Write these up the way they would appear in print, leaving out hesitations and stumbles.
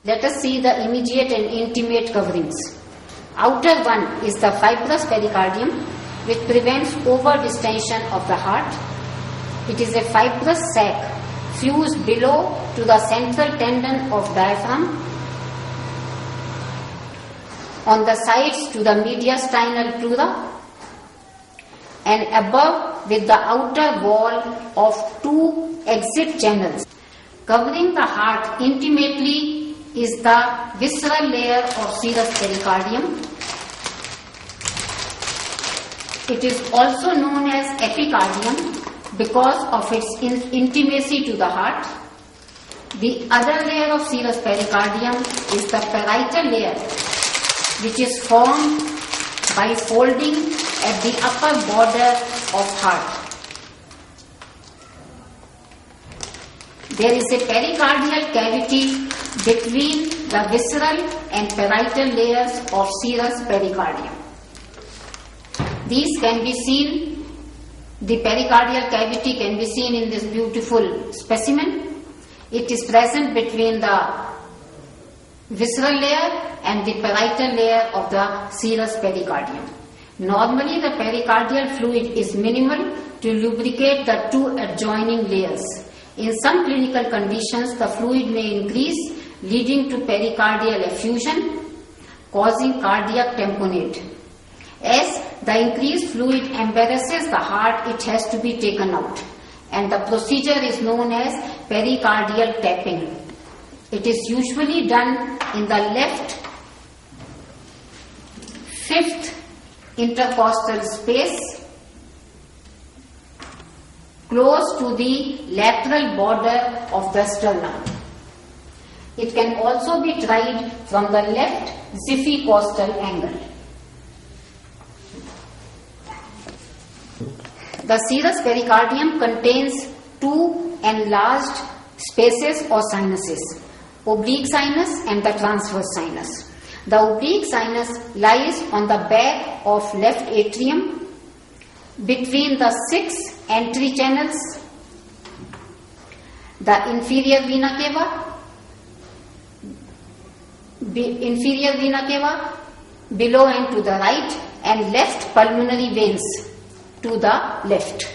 Let us see the immediate and intimate coverings. Outer one is the fibrous pericardium, which prevents over-distension of the heart. It is a fibrous sac fused below to the central tendon of diaphragm, on the sides to the mediastinal pleura, and above with the outer wall of two exit channels. Covering the heart intimately is the visceral layer of serous pericardium. It is also known as epicardium because of its intimacy to the heart. The other layer of serous pericardium is the parietal layer, which is formed by folding at the upper border of heart. There is a pericardial cavity between the visceral and parietal layers of serous pericardium. These can be seen, the pericardial cavity can be seen in this beautiful specimen. It is present between the visceral layer and the parietal layer of the serous pericardium. Normally, the pericardial fluid is minimal to lubricate the two adjoining layers. In some clinical conditions, the fluid may increase, leading to pericardial effusion, causing cardiac tamponade. As the increased fluid embarrasses the heart, it has to be taken out, and the procedure is known as pericardial tapping. It is usually done in the left fifth intercostal space, close to the lateral border of the sternum. It can also be tried from the left xiphicostal angle. The serous pericardium contains two enlarged spaces or sinuses, oblique sinus and the transverse sinus. The oblique sinus lies on the back of left atrium between the 6 entry channels, the inferior vena cava, below and to the right, and left pulmonary veins to the left.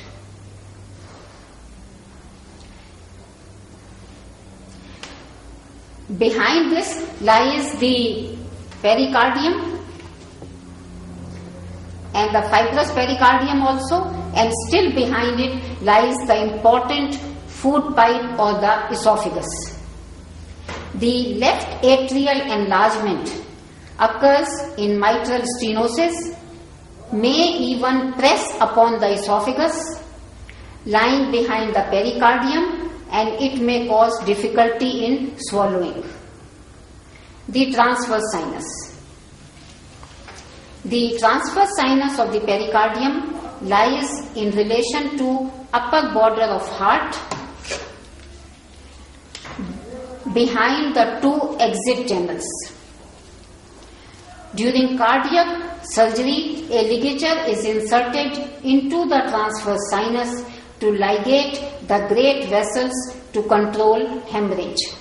Behind this lies the pericardium and the fibrous pericardium also, and still behind it lies the important food pipe or the esophagus. The left atrial enlargement occurs in mitral stenosis, may even press upon the esophagus lying behind the pericardium, and it may cause difficulty in swallowing. The transverse sinus. The transverse sinus of the pericardium lies in relation to upper border of heart behind the two exit channels. During cardiac surgery, a ligature is inserted into the transverse sinus to ligate the great vessels to control hemorrhage.